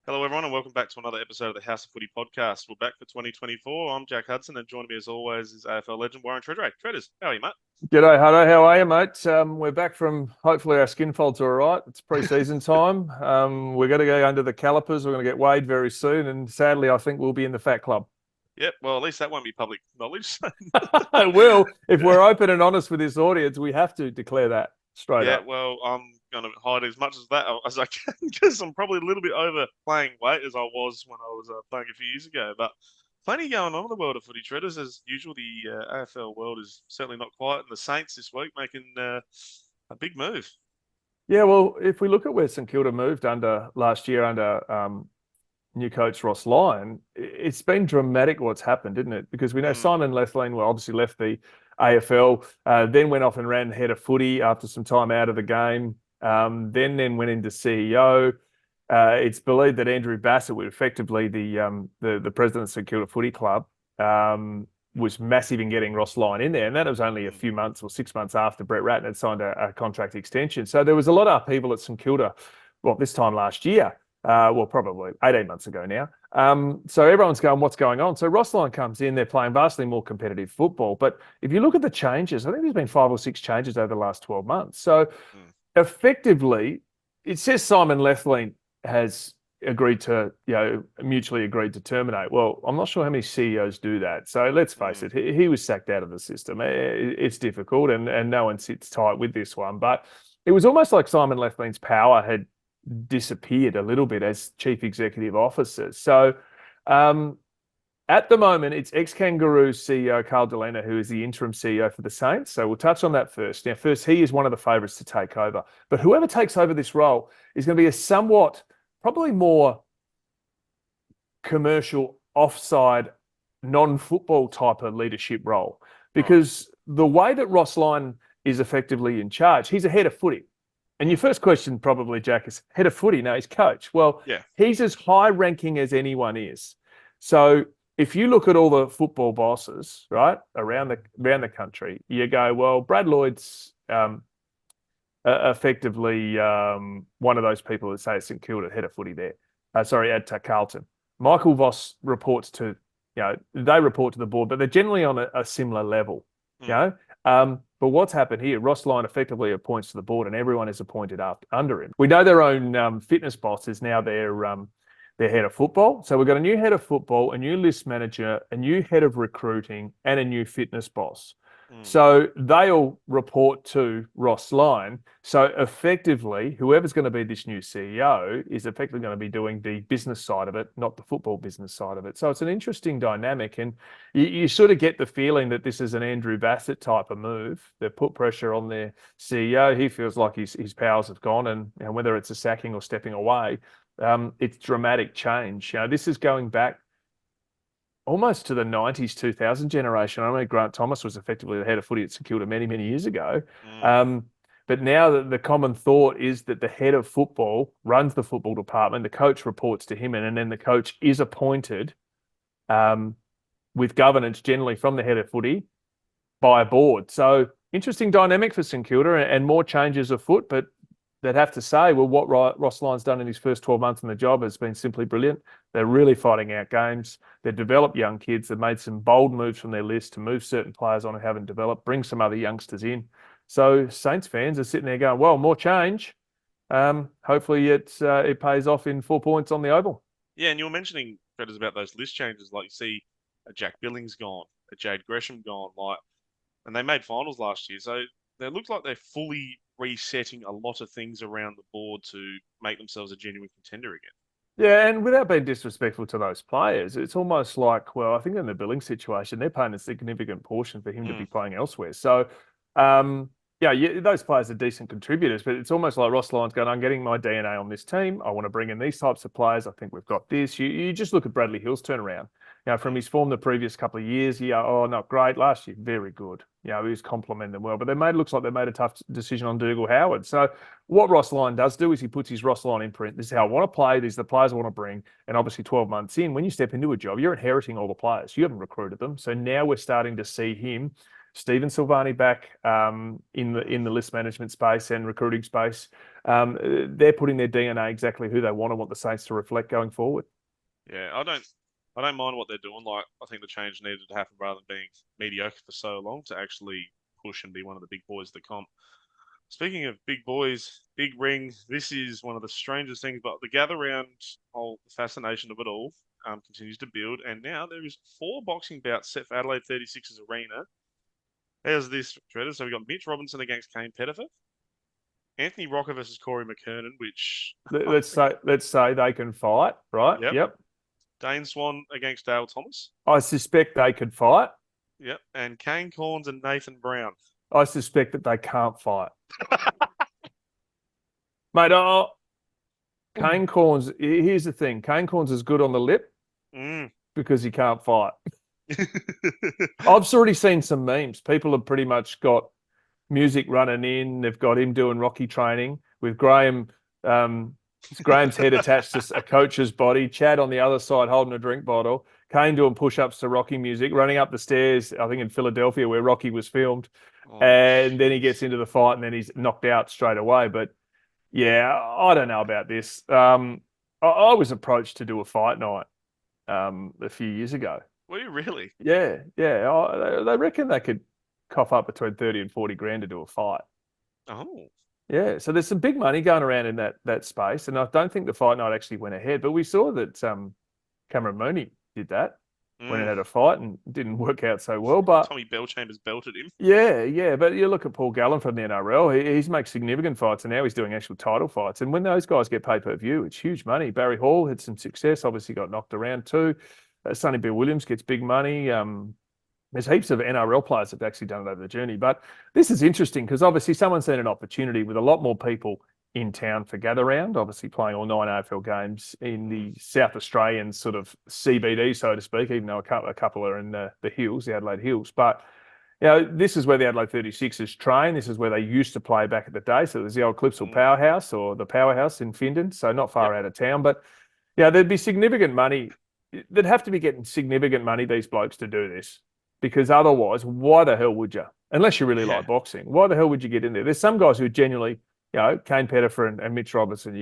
Hello, everyone, and welcome back to another episode of the House of Footy podcast. We're back for 2024. I'm Jack Hudson, and joining me as always is AFL legend Warren Tredrea. Treaders, how are you, mate? G'day, Hutto. How are you, mate? We're back from, hopefully our skin folds are all right. It's pre-season time. We're going to go under the calipers. We're going to get weighed very soon. And sadly, I think we'll be in the fat club. Yep, well, at least that won't be public knowledge. It will. If we're open and honest with this audience, we have to declare that straight Yeah, up. well, I'm going to hide as much as that as I can because I'm probably a little bit over playing weight as I was when I was playing a few years ago. But plenty going on in the world of footy, Treaders. As usual, the AFL world is certainly not quiet. And the Saints this week making a big move. Yeah, well, if we look at where St Kilda moved under last year under new coach Ross Lyon, it's been dramatic what's happened, isn't it? Because we know Simon Lethlean, well, obviously left the AFL, then went off and ran head of footy after some time out of the game, then went into CEO. It's believed that Andrew Bassett, effectively the president of St Kilda Footy Club, was massive in getting Ross Lyon in there. And that was only a few months or 6 months after Brett Ratten had signed a contract extension. So there was a lot of upheaval at St Kilda, well, this time last year. Probably 18 months ago now. So everyone's going, what's going on? So Ross Lyon comes in, they're playing vastly more competitive football. But if you look at the changes, I think there's been 5 or 6 changes over the last 12 months. So effectively, it says Simon Lethlean has mutually agreed to terminate. Well, I'm not sure how many CEOs do that. So let's face it, he was sacked out of the system. It's difficult and no one sits tight with this one. But it was almost like Simon Lethlean's power had disappeared a little bit as chief executive officer. So at the moment, it's ex-Kangaroo CEO Carl Delena, who is the interim CEO for the Saints. So we'll touch on that first. Now, first, he is one of the favourites to take over. But whoever takes over this role is going to be a somewhat, probably more commercial, offside, non-football type of leadership role. Because the way that Ross Lyon is effectively in charge, he's a head of footy. And your first question probably, Jack, is head of footy. No, he's coach. Well, He's as high ranking as anyone is. So if you look at all the football bosses, right, around the country, you go, well, Brad Lloyd's effectively one of those people that say it's St Kilda, head of footy there. At Carlton. Michael Voss reports to, they report to the board, but they're generally on a similar level, But what's happened here, Ross Lyon effectively appoints to the board and everyone is appointed up under him. We know their own fitness boss is now their head of football. So we've got a new head of football, a new list manager, a new head of recruiting, and a new fitness boss. So they all report to Ross Lyon. So effectively, whoever's going to be this new CEO is effectively going to be doing the business side of it, not the football business side of it. So it's an interesting dynamic. And you sort of get the feeling that this is an Andrew Bassett type of move. They've put pressure on their CEO. He feels like his powers have gone. And whether it's a sacking or stepping away, it's dramatic change. This is going back almost to the 90s, 2000 generation. I mean, Grant Thomas was effectively the head of footy at St Kilda many, many years ago. But now the common thought is that the head of football runs the football department, the coach reports to him, and then the coach is appointed with governance generally from the head of footy by a board. So interesting dynamic for St Kilda and more changes afoot, but they'd have to say, well, what Ross Lyon's done in his first 12 months in the job has been simply brilliant. They're really fighting out games. They've developed young kids. They've made some bold moves from their list to move certain players on who haven't developed, bring some other youngsters in. So Saints fans are sitting there going, well, more change. Hopefully it pays off in 4 points on the Oval. Yeah, and you were mentioning, Fred, about those list changes. Like you see a Jack Billings gone, a Jade Gresham gone, and they made finals last year. So they look like they're fully resetting a lot of things around the board to make themselves a genuine contender again. Yeah, and without being disrespectful to those players, it's almost like, well, I think in the Billings situation, they're paying a significant portion for him to be playing elsewhere. So, those players are decent contributors, but it's almost like Ross Lyon's going, I'm getting my DNA on this team. I want to bring in these types of players. I think we've got this. You just look at Bradley Hill's turnaround. From his form the previous couple of years, not great. Last year, very good. He was complimented well. But looks like they made a tough decision on Dougal Howard. So what Ross Lyon does do is he puts his Ross Lyon imprint. This is how I want to play. These are the players I want to bring. And obviously 12 months in, when you step into a job, you're inheriting all the players. You haven't recruited them. So now we're starting to see him Stephen Silvani back in the list management space and recruiting space. They're putting their DNA exactly who they want the Saints to reflect going forward. Yeah, I don't mind what they're doing. Like, I think the change needed to happen rather than being mediocre for so long to actually push and be one of the big boys of the comp. Speaking of big boys, big ring, this is one of the strangest things, but the gather round whole fascination of it all continues to build, and now there is 4 boxing bouts set for Adelaide 36's arena. How's this, Shredder? So we've got Mitch Robinson against Kane Pettifer, Anthony Rocker versus Corey McKernan, which Let's say they can fight, right? yep, Yep. Dane Swan against Dale Thomas, I suspect they could fight. yep, and Kane Corns and Nathan Brown. I suspect that they can't fight. Mate, Kane Corns, here's the thing. Kane Corns is good on the lip because he can't fight. I've already seen some memes. People have pretty much got music running in. They've got him doing Rocky training with Graham's head attached to a coach's body. Chad on the other side holding a drink bottle. Kane doing push-ups to Rocky music, running up the stairs, I think in Philadelphia where Rocky was filmed. And then he gets into the fight and then he's knocked out straight away. But yeah, I don't know about this. I was approached to do a fight night a few years ago. Were you really? Yeah. They reckon they could cough up between 30 and 40 grand to do a fight. Oh. Yeah, so there's some big money going around in that space, and I don't think the fight night actually went ahead. But we saw that Cameron Mooney did that when it had a fight and didn't work out so well. But Tommy Bellchambers belted him. Yeah. But you look at Paul Gallen from the NRL; he's made significant fights, and now he's doing actual title fights. And when those guys get pay per view, it's huge money. Barry Hall had some success, obviously got knocked around too. Sonny Bill Williams gets big money. There's heaps of NRL players that have actually done it over the journey. But this is interesting because obviously someone's seen an opportunity with a lot more people in town for gather round, obviously playing all 9 AFL games in the South Australian sort of CBD, so to speak, even though a couple are in the hills, the Adelaide Hills. But, this is where the Adelaide 36ers train. This is where they used to play back at the day. So there's the old Clipsal Powerhouse or the Powerhouse in Findon, so not far out of town. But, there'd be significant money. They'd have to be getting significant money, these blokes, to do this. Because otherwise, why the hell would you? Unless you really like boxing, why the hell would you get in there? There's some guys who genuinely, Kane Pettifer and Mitch Robinson,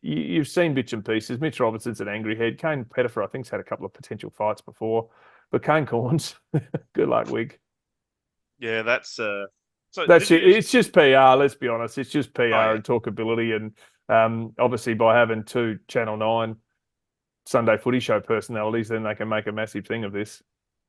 you've seen bits and pieces. Mitch Robinson's an angry head. Kane Pettifer, I think, has had a couple of potential fights before. But Kane Corns, good luck, Wig. Yeah, that's... So that's it. It's just PR, let's be honest. It's just PR and talkability. And obviously by having 2 Channel 9 Sunday Footy Show personalities, then they can make a massive thing of this.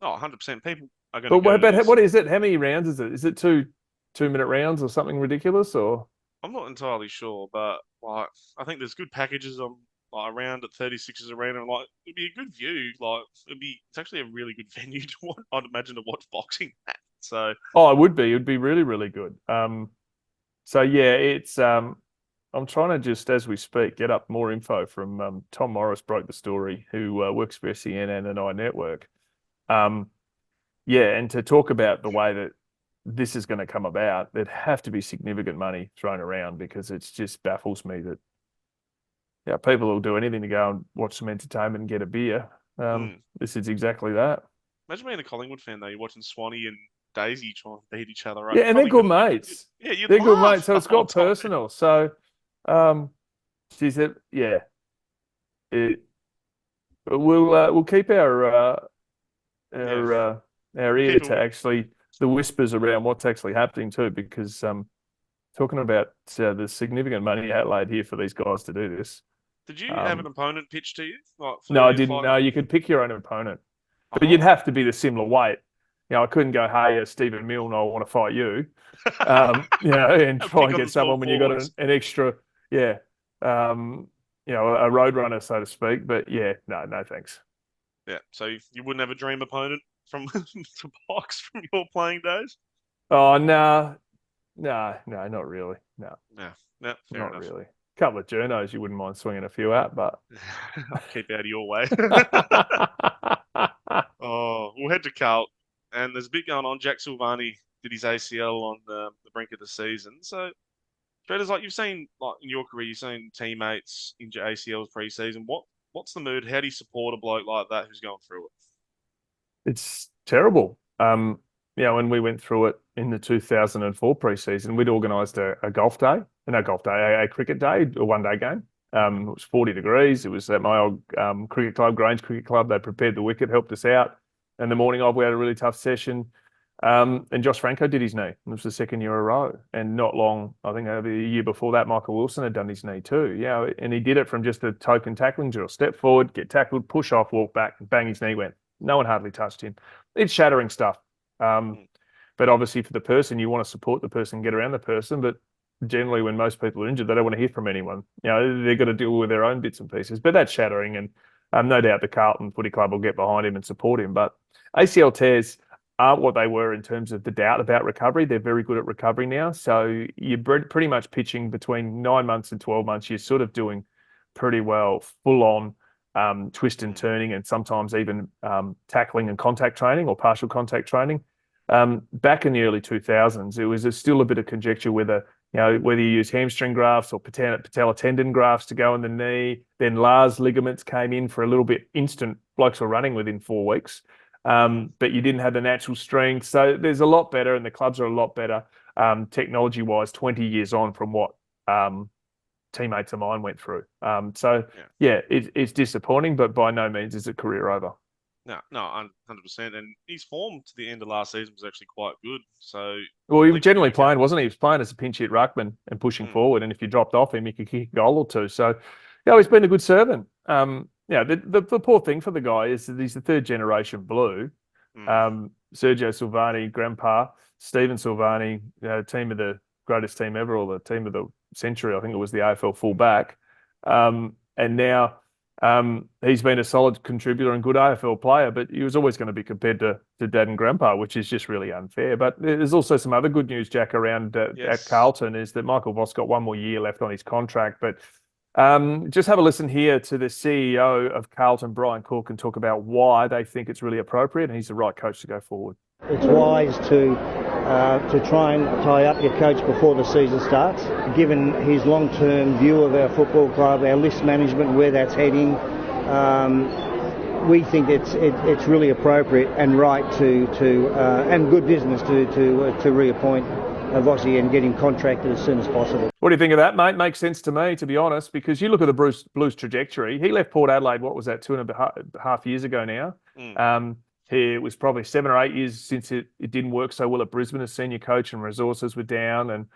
Oh, 100%. People are going to But what is it? How many rounds is it? Is it 2-minute rounds or something ridiculous? Or I'm not entirely sure, but like I think there's good packages on around at 36's arena. Like it'd be a good view. Like it's actually a really good venue to watch. I'd imagine to watch boxing at. So it would be. It'd be really, really good. So yeah, it's I'm trying to just as we speak get up more info from Tom Morris broke the story, who works for SEN and an I Network. And to talk about the way that this is going to come about, there'd have to be significant money thrown around because it just baffles me that people will do anything to go and watch some entertainment and get a beer. This is exactly that. Imagine being a Collingwood fan though. You're watching Swanee and Daisy trying to beat each other up. Yeah, and they're good mates. Yeah, they're good mates. So it's got personal. So, she said, we'll keep our ear to actually the whispers around what's actually happening too, because talking about the significant money outlaid here for these guys to do this. Did you have an opponent pitch to you? No, I didn't. No, you could pick your own opponent, but you'd have to be the similar weight. I couldn't go, hey, Stephen Milne, I want to fight you, and try and get someone when you got an extra, a road runner, so to speak. But no thanks. Yeah, so you wouldn't have a dream opponent from to box from your playing days? Oh, no, not really. No, not enough. Really. A couple of journos you wouldn't mind swinging a few at, but I'll keep out of your way. We'll head to Carlton, and there's a bit going on. Jack Silvani did his ACL on the brink of the season. So, Traders, like you've seen, like in your career, you've seen teammates injure ACLs pre-season. What's the mood? How do you support a bloke like that who's going through it? It's terrible. when we went through it in the 2004 preseason, we'd organised a golf day, no golf day, a cricket day, a one-day game. It was 40 degrees. It was at my old cricket club, Grange Cricket Club. They prepared the wicket, helped us out. And the morning of, we had a really tough session. And Josh Franco did his knee. It was the second year in a row. And not long, I think over a year before that, Michael Wilson had done his knee too. Yeah, and he did it from just a token tackling drill. Step forward, get tackled, push off, walk back, and bang, his knee went. No one hardly touched him. It's shattering stuff. But obviously for the person, you want to support the person, get around the person. But generally when most people are injured, they don't want to hear from anyone. They've got to deal with their own bits and pieces. But that's shattering. And no doubt the Carlton Footy Club will get behind him and support him. But ACL tears aren't what they were in terms of the doubt about recovery. They're very good at recovery now. So you're pretty much pitching between 9 months and 12 months. You're sort of doing pretty well, full on twist and turning, and sometimes even tackling and contact training or partial contact training. Back in the early 2000s, it was still a bit of conjecture whether you use hamstring grafts or patella tendon grafts to go in the knee. Then Lars ligaments came in for a little bit instant. Blokes were running within 4 weeks. But you didn't have the natural strength. So there's a lot better, and the clubs are a lot better technology-wise 20 years on from what teammates of mine went through. It's disappointing, but by no means is it career over. No, 100%. And his form to the end of last season was actually quite good. So, well, he was generally playing, wasn't he? He was playing as a pinch hit ruckman and pushing forward. And if you dropped off him, he could kick a goal or two. So, he's been a good servant. The poor thing for the guy is that he's the third generation Blue. Sergio Silvani, grandpa, Stephen Silvani, team of the greatest team ever, or the team of the century. I think it was the AFL fullback. And now he's been a solid contributor and good AFL player, but he was always going to be compared to Dad and Grandpa, which is just really unfair. But there's also some other good news, Jack, around at Carlton, is that Michael Voss got one more year left on his contract. But just have a listen here to the CEO of Carlton, Brian Cook, and talk about why they think it's really appropriate and he's the right coach to go forward. It's wise to try and tie up your coach before the season starts. Given his long-term view of our football club, our list management, where that's heading, we think it's really appropriate and right and good business to reappoint Vossi and get him contracted as soon as possible. What do you think of that, mate? Makes sense to me, to be honest, because you look at the Blues trajectory. He left Port Adelaide, what was that, 2.5 years ago now? It was probably 7 or 8 years since it didn't work so well at Brisbane as senior coach, and resources were down, and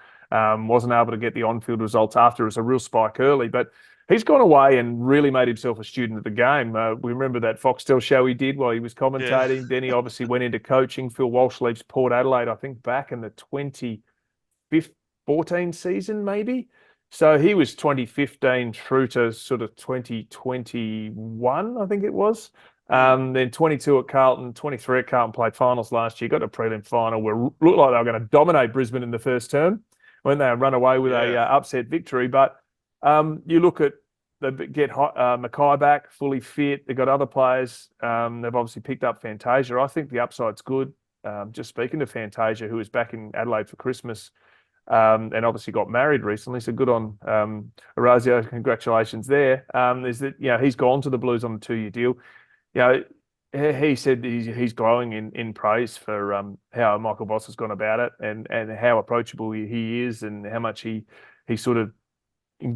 wasn't able to get the on-field results after. It was a real spike early. But he's gone away and really made himself a student of the game. We remember that Foxtel show he did while he was commentating. Yeah. Then he obviously went into coaching. Phil Walsh leaves Port Adelaide, I think, back in the 2014 season, maybe. So he was 2015 through to sort of 2021, I think it was. Then 22 at Carlton, 23 at Carlton, played finals last year, got a prelim final where it looked like they were going to dominate Brisbane in the first term when they run away with a upset victory. But you look at, they get Mackay back, fully fit. They've got other players. They've obviously picked up Fantasia. I think the upside's good. Just speaking to Fantasia, who was back in Adelaide for Christmas, and obviously got married recently. So good on Orazio. Congratulations there. Is that he's gone to the Blues on a 2-year deal. He said he's glowing in praise for how Michael Voss has gone about it, and how approachable he is, and how much he sort of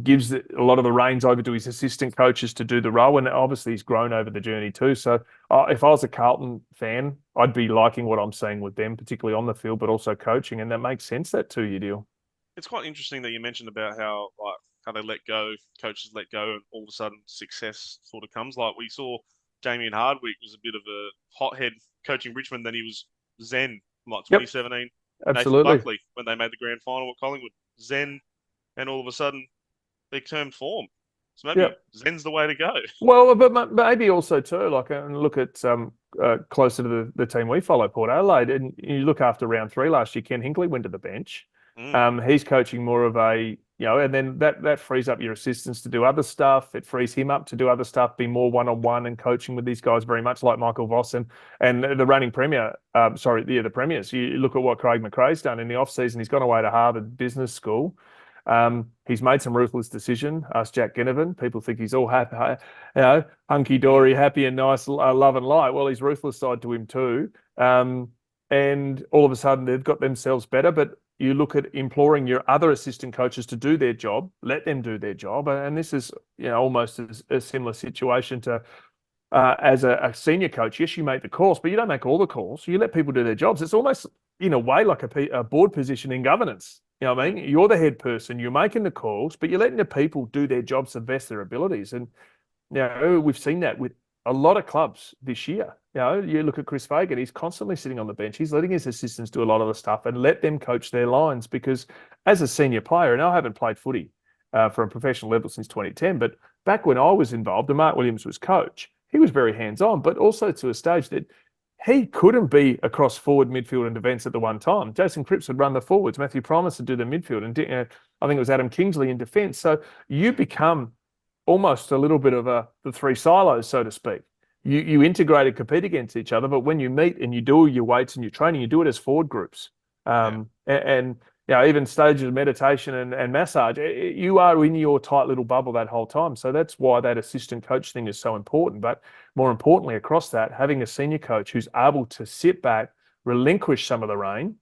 gives a lot of the reins over to his assistant coaches to do the role. And obviously he's grown over the journey too. So if I was a Carlton fan, I'd be liking what I'm seeing with them, particularly on the field, but also coaching. And that makes sense, that 2-year deal. It's quite interesting that you mentioned about how they let go, coaches let go, and all of a sudden success sort of comes. Like we saw Damien Hardwick was a bit of a hothead coaching Richmond, then he was zen, like 2017. Yep. Absolutely. Nathan Buckley, when they made the grand final at Collingwood, zen, and all of a sudden they turned form. So maybe zen's the way to go. Well, but maybe also too, look at closer to the team we follow, Port Adelaide, and you look after round 3 last year, Ken Hinkley went to the bench. He's coaching more of a, and then that frees up your assistants to do other stuff. It frees him up to do other stuff, be more one-on-one and coaching with these guys, very much like Michael Voss and the reigning premier. The premiers. You look at what Craig McRae's done in the off-season. He's gone away to Harvard Business School. He's made some ruthless decision. Ask Jack Ginnivan. People think he's all happy, hunky-dory, happy and nice, love and light. Well, he's ruthless side to him too. and all of a sudden they've got themselves better. But you look at imploring your other assistant coaches to do their job, let them do their job. And this is, almost a similar situation to as a senior coach. Yes, you make the calls, but you don't make all the calls. You let people do their jobs. It's almost, in a way, like a board position in governance. You know what I mean? You're the head person. You're making the calls, but you're letting the people do their jobs to the best of their abilities. And we've seen that with a lot of clubs this year. You look at Chris Fagan, he's constantly sitting on the bench. He's letting his assistants do a lot of the stuff and let them coach their lines, because as a senior player, and I haven't played footy from a professional level since 2010, but back when I was involved and Mark Williams was coach, he was very hands-on, but also to a stage that he couldn't be across forward, midfield and defence at the one time. Jason Cripps would run the forwards, Matthew Primus would do the midfield, and I think it was Adam Kingsley in defence. So you become almost a little bit of the three silos, so to speak. You integrate and compete against each other, but when you meet and you do your weights and your training, you do it as forward groups. And even stages of meditation and massage, you are in your tight little bubble that whole time. So that's why that assistant coach thing is so important. But more importantly, across that, having a senior coach who's able to sit back, relinquish some of the reign,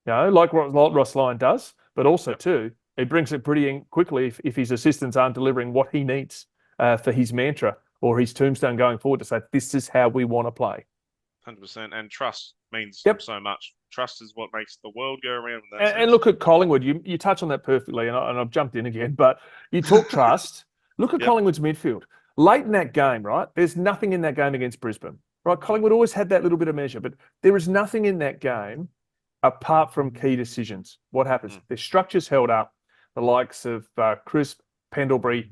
like Ross Lyon does, but also too, he brings it pretty quickly if his assistants aren't delivering what he needs for his mantra or his tombstone going forward to say, this is how we want to play. 100%. And trust means so much. Trust is what makes the world go around. And look at Collingwood. You touch on that perfectly, and I've jumped in again, but you talk trust. Look at Collingwood's midfield. Late in that game, right, there's nothing in that game against Brisbane. Right, Collingwood always had that little bit of measure, but there is nothing in that game apart from key decisions. What happens? Their structure's held up. The likes of Crisp, Pendlebury,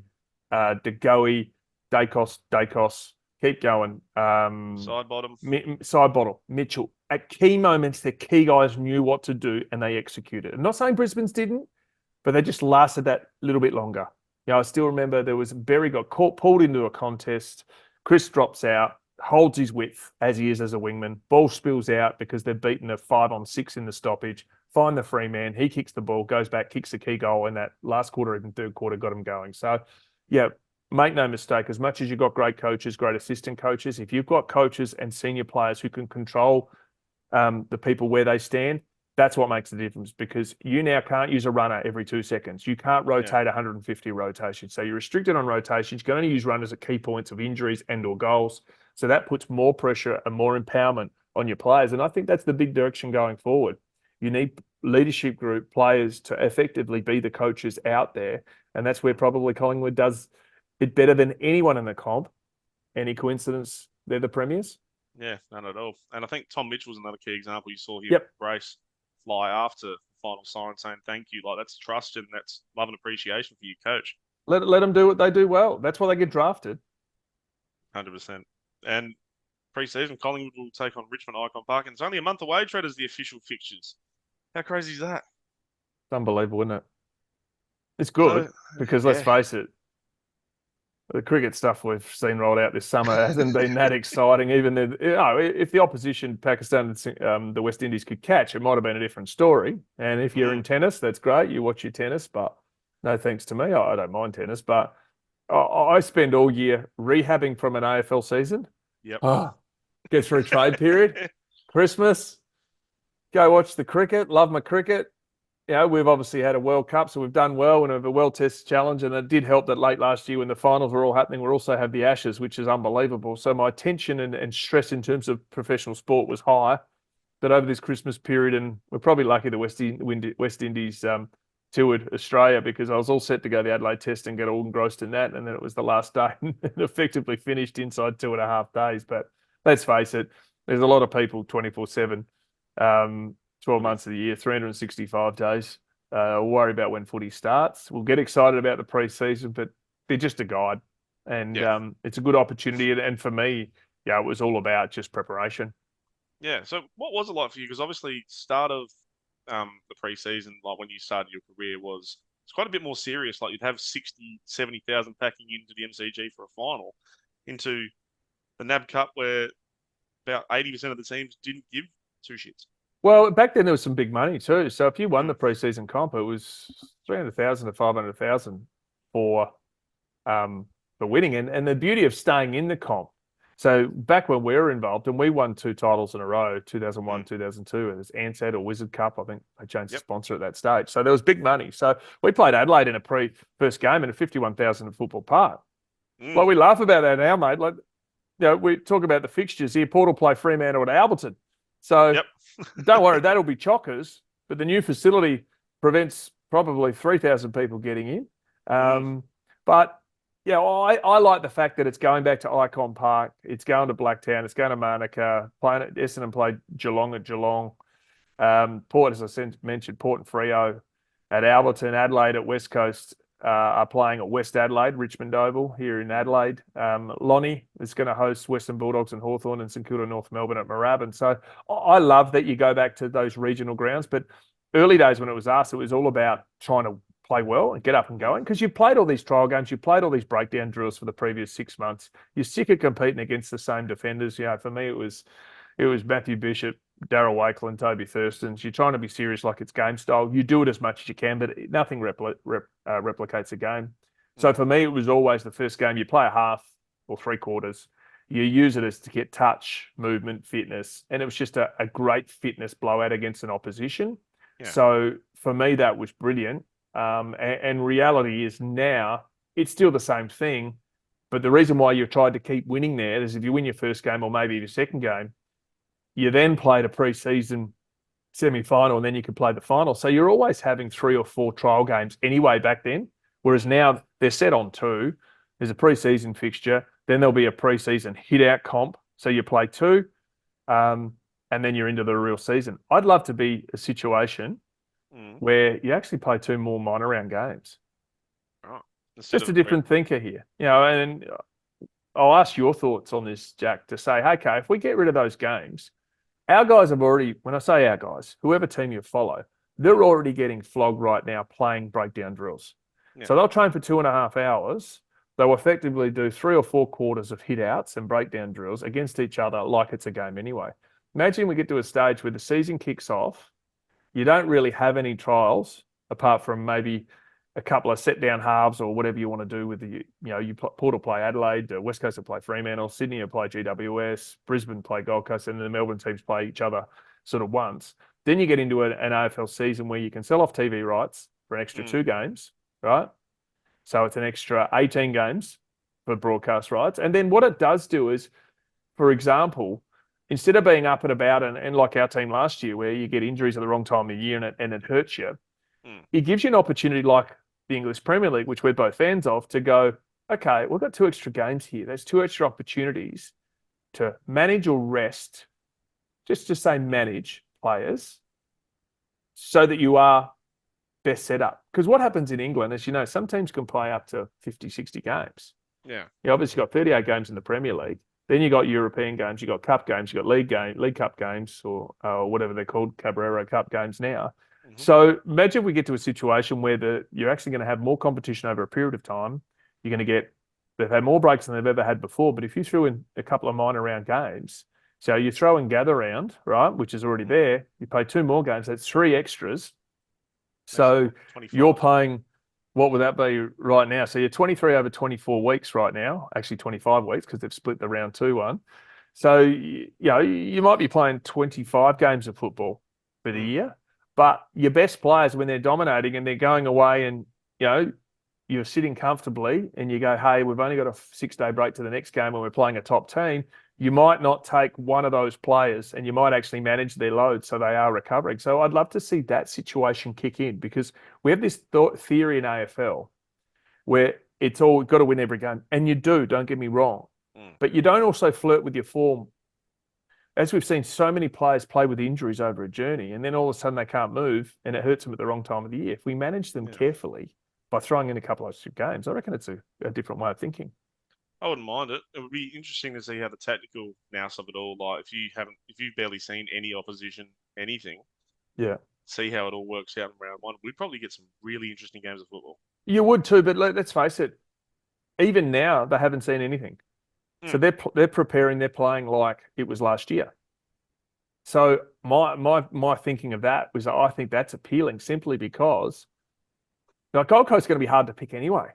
DeGoey, Dacos, keep going. Side bottom, Mitchell. At key moments, their key guys knew what to do and they executed. I'm not saying Brisbane's didn't, but they just lasted that little bit longer. I still remember there was Berry got pulled into a contest. Chris drops out, holds his width as he is as a wingman. Ball spills out because they've beaten a 5-on-6 in the stoppage. Find the free man. He kicks the ball, goes back, kicks the key goal, and that last quarter, even third quarter, got him going. So, make no mistake, as much as you've got great coaches, great assistant coaches, if you've got coaches and senior players who can control the people where they stand, that's what makes the difference, because you now can't use a runner every 2 seconds. You can't rotate 150 rotations. So you're restricted on rotations. You can only use runners at key points of injuries and or goals. So that puts more pressure and more empowerment on your players. And I think that's the big direction going forward. You need leadership group players to effectively be the coaches out there. And that's where probably Collingwood does it better than anyone in the comp. Any coincidence they're the premiers? Yeah, none at all. And I think Tom Mitchell was another key example. You saw him brace fly after the final siren saying thank you. Like, that's trust and that's love and appreciation for your coach. Let them do what they do well. That's why they get drafted. 100%. And pre-season, Collingwood will take on Richmond Icon Park, and it's only a month away, Tread, as the official fixtures. How crazy is that? It's unbelievable, isn't it? It's good because let's face it, the cricket stuff we've seen rolled out this summer hasn't been that exciting. Even if the opposition, Pakistan and the West Indies, could catch, it might have been a different story. And if you're in tennis, that's great. You watch your tennis, but no thanks to me. I don't mind tennis, but I spend all year rehabbing from an AFL season. Get through trade period, Christmas, go watch the cricket, love my cricket. We've obviously had a World Cup, so we've done well and have a World Test Challenge, and it did help that late last year when the finals were all happening, we also had the Ashes, which is unbelievable. So my tension and stress in terms of professional sport was high. But over this Christmas period, and we're probably lucky the West Indies toured Australia, because I was all set to go to the Adelaide Test and get all engrossed in that, and then it was the last day and effectively finished inside 2.5 days. But let's face it, there's a lot of people 24/7. 12 months of the year, 365 days. Worry about when footy starts. We'll get excited about the pre-season, but they're just a guide. And it's a good opportunity. And for me, it was all about just preparation. Yeah. So what was it like for you? Because obviously start of the pre-season, like when you started your career, it's quite a bit more serious. Like you'd have 60, 70,000 packing into the MCG for a final, into the NAB Cup where about 80% of the teams didn't give two shits. Well, back then there was some big money too. So if you won the pre-season comp, it was 300,000 to 500,000 for winning. And the beauty of staying in the comp So back when we were involved, and we won 2 titles in a row, 2001, 2002, and it was Ansett or Wizard Cup. I think they changed the sponsor at that stage. So there was big money. So we played Adelaide in a first game in a 51,000 at Football Park. Like, we laugh about that now, mate. Like, we talk about the fixtures here. Port will play Fremantle at Alberton. So don't worry, that'll be chockers. But the new facility prevents probably 3,000 people getting in. But yeah, I like the fact that it's going back to Icon Park. It's going to Blacktown. It's going to Manuka. Essendon played Geelong at Geelong. Port, as I mentioned, Port and Freo at Alberton. Adelaide at West Coast are playing at West Adelaide, Richmond Oval here in Adelaide. Lonnie is going to host Western Bulldogs and Hawthorn, and St Kilda North Melbourne at Moorabbin. So I love that you go back to those regional grounds. But early days when it was us, it was all about trying to play well and get up and going, because you played all these trial games, you played all these breakdown drills for the previous 6 months. You're sick of competing against the same defenders. For me, it was Matthew Bishop, Darryl Wakeland, Toby Thurston. You're trying to be serious like it's game style. You do it as much as you can, but nothing replicates a game. So for me, it was always the first game. You play a half or 3/4. You use it as to get touch, movement, fitness. And it was just a great fitness blowout against an opposition. Yeah. So for me, that was brilliant. And reality is now it's still the same thing. But the reason why you've tried to keep winning there is if you win your first game or maybe your second game, you then played a pre-season semi-final and then you could play the final. So you're always having 3 or 4 trial games anyway back then, whereas now they're set on 2. There's a pre-season fixture. Then there'll be a pre-season hit-out comp. So you play 2 and then you're into the real season. I'd love to be a situation where you actually play 2 more minor round games. Oh, just a different thinker here. And I'll ask your thoughts on this, Jack, to say, okay, if we get rid of those games, our guys have already, when I say our guys, whoever team you follow, they're already getting flogged right now playing breakdown drills. Yeah. So they'll train for 2.5 hours. They'll effectively do 3 or 4 quarters of hit outs and breakdown drills against each other like it's a game anyway. Imagine we get to a stage where the season kicks off. You don't really have any trials apart from maybe a couple of set down halves or whatever you want to do with Port will play Adelaide, West Coast will play Fremantle, Sydney will play GWS, Brisbane play Gold Coast, and then the Melbourne teams play each other sort of once. Then you get into an AFL season where you can sell off TV rights for an extra 2 games, right? So it's an extra 18 games for broadcast rights. And then what it does do is, for example, instead of being up and about and like our team last year where you get injuries at the wrong time of the year and it hurts you, it gives you an opportunity like the English Premier League, which we're both fans of, to go, okay, we've got 2 extra games here. There's 2 extra opportunities to manage or rest, just to say manage players so that you are best set up. Because what happens in England, as you know, some teams can play up to 50, 60 games. Yeah. You obviously got 38 games in the Premier League. Then you got European games, you got Cup games, you got League Cup games, or whatever they're called, Cabrera Cup games now. So imagine if we get to a situation where you're actually going to have more competition over a period of time. You're going to they've had more breaks than they've ever had before. But if you threw in a couple of minor round games, so you throw in gather round, right, which is already there, you play 2 more games, that's 3 extras. So you're playing, what would that be right now? So you're 23 over 24 weeks right now, actually 25 weeks because they've split the round 2 one. So, you might be playing 25 games of football for the year. But your best players, when they're dominating and they're going away and, you're sitting comfortably and you go, hey, we've only got a 6-day break to the next game when we're playing a top team, you might not take one of those players and you might actually manage their load so they are recovering. So I'd love to see that situation kick in because we have this theory in AFL where it's all got to win every game. And you do, don't get me wrong. But you don't also flirt with your form. As we've seen so many players play with injuries over a journey and then all of a sudden they can't move and it hurts them at the wrong time of the year. If we manage them carefully by throwing in a couple of extra games, I reckon it's a different way of thinking. I wouldn't mind it. It would be interesting to see how the tactical nous of it all, like if you've barely seen any opposition, anything, see how it all works out in round 1. We'd probably get some really interesting games of football. You would too, but let's face it, even now they haven't seen anything. So they're preparing, they're playing like it was last year. So my thinking of that was I think that's appealing simply because Gold Coast is going to be hard to pick anyway.